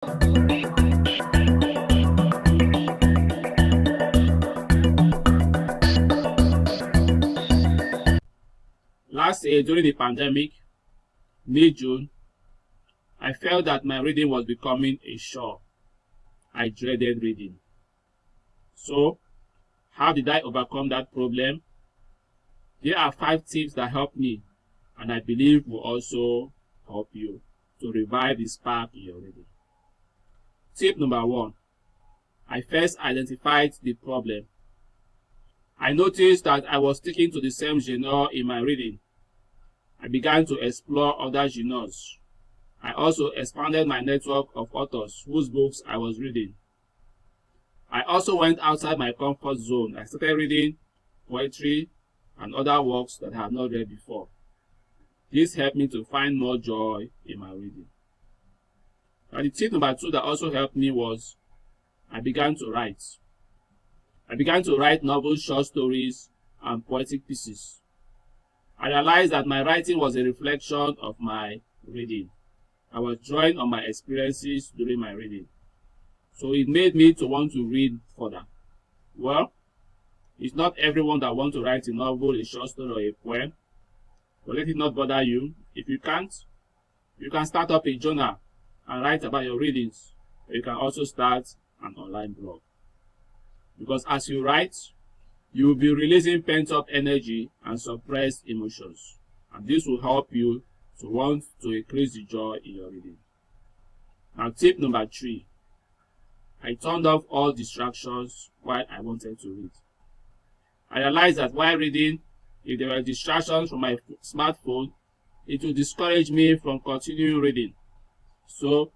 Last year, during the pandemic, mid-June, I felt that my reading was becoming a chore. I dreaded reading. So, how did I overcome that problem? Here are 5 tips that helped me, and I believe will also help you to revive the spark in your reading. Tip number 1. I first identified the problem. I noticed that I was sticking to the same genre in my reading. I began to explore other genres. I also expanded my network of authors whose books I was reading. I also went outside my comfort zone. I started reading poetry and other works that I have not read before. This helped me to find more joy in my reading. And the tip number 2 that also helped me was I began to write. I began to write novels, short stories, and poetic pieces. I realized that my writing was a reflection of my reading. I was drawing on my experiences during my reading. So it made me to want to read further. Well, it's not everyone that wants to write a novel, a short story, or a poem. But let it not bother you. If you can't, you can start up a journal and write about your readings. Or you can also start an online blog. Because as you write, you will be releasing pent-up energy and suppressed emotions. And this will help you to want to increase the joy in your reading. Now, tip number 3. I turned off all distractions while I wanted to read. I realized that while reading, if there were distractions from my smartphone, it would discourage me from continuing reading. So,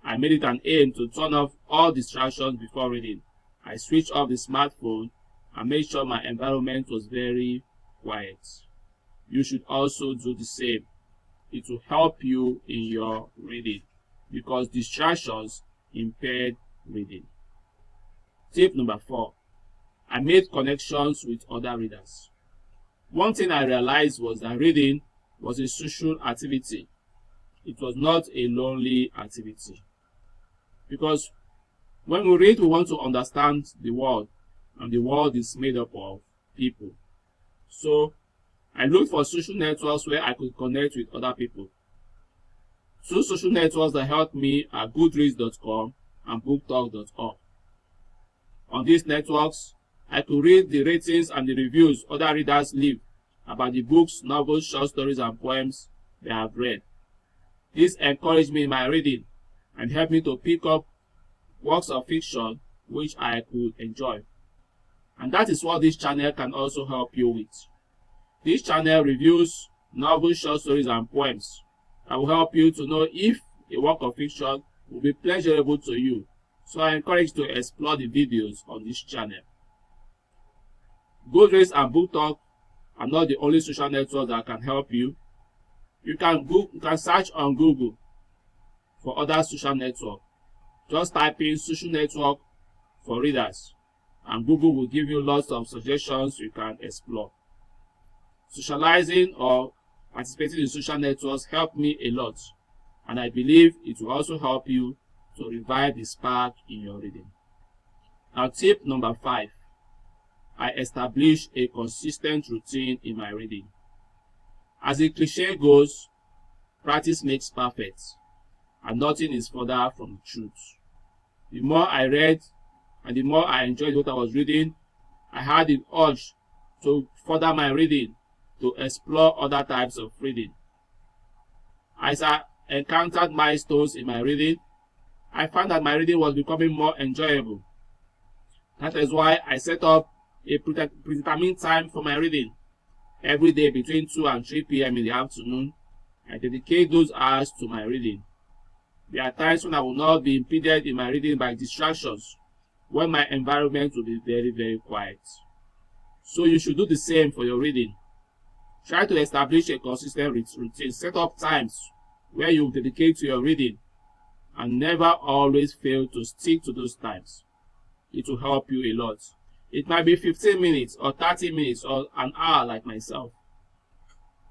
I made it an aim to turn off all distractions before reading. I switched off the smartphone and made sure my environment was very quiet. You should also do the same. It will help you in your reading because distractions impaired reading. Tip number 4. I made connections with other readers. One thing I realized was that reading was a social activity. It was not a lonely activity. Because when we read, we want to understand the world, and the world is made up of people. So, I looked for social networks where I could connect with other people. 2 social networks that helped me are goodreads.com and booktalk.org. On these networks, I could read the ratings and the reviews other readers leave about the books, novels, short stories, and poems they have read. This encouraged me in my reading and helped me to pick up works of fiction which I could enjoy. And that is what this channel can also help you with. This channel reviews novels, short stories, and poems that will help you to know if a work of fiction will be pleasurable to you. So I encourage you to explore the videos on this channel. Goodreads and BookTalk are not the only social networks that can help you. You can search on Google for other social networks. Just type in social network for readers, and Google will give you lots of suggestions you can explore. Socializing or participating in social networks helped me a lot, and I believe it will also help you to revive the spark in your reading. Now, tip number 5. I established a consistent routine in my reading. As the cliche goes, practice makes perfect, and nothing is further from the truth. The more I read and the more I enjoyed what I was reading, I had the urge to further my reading, to explore other types of reading. As I encountered milestones in my reading, I found that my reading was becoming more enjoyable. That is why I set up a predetermined time for my reading. Every day between 2 and 3 p.m. in the afternoon, I dedicate those hours to my reading. There are times when I will not be impeded in my reading by distractions, when my environment will be very, very quiet. So you should do the same for your reading. Try to establish a consistent routine. Set up times where you dedicate to your reading, and never always fail to stick to those times. It will help you a lot. It might be 15 minutes or 30 minutes or an hour like myself.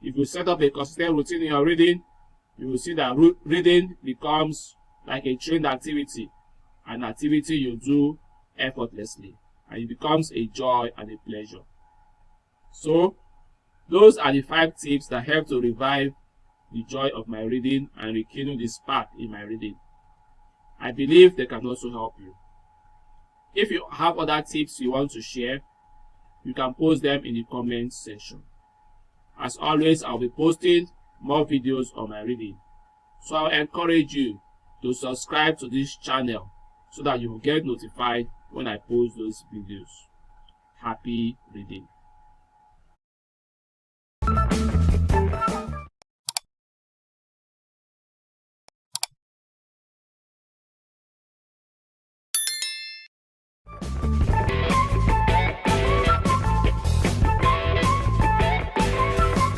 If you set up a consistent routine in your reading, you will see that reading becomes like a trained activity, an activity you do effortlessly, and it becomes a joy and a pleasure. So, those are the 5 tips that help to revive the joy of my reading and rekindle the spark in my reading. I believe they can also help you. If you have other tips you want to share, you can post them in the comments section. As always, I'll be posting more videos on my reading. So I'll encourage you to subscribe to this channel so that you will get notified when I post those videos. Happy reading.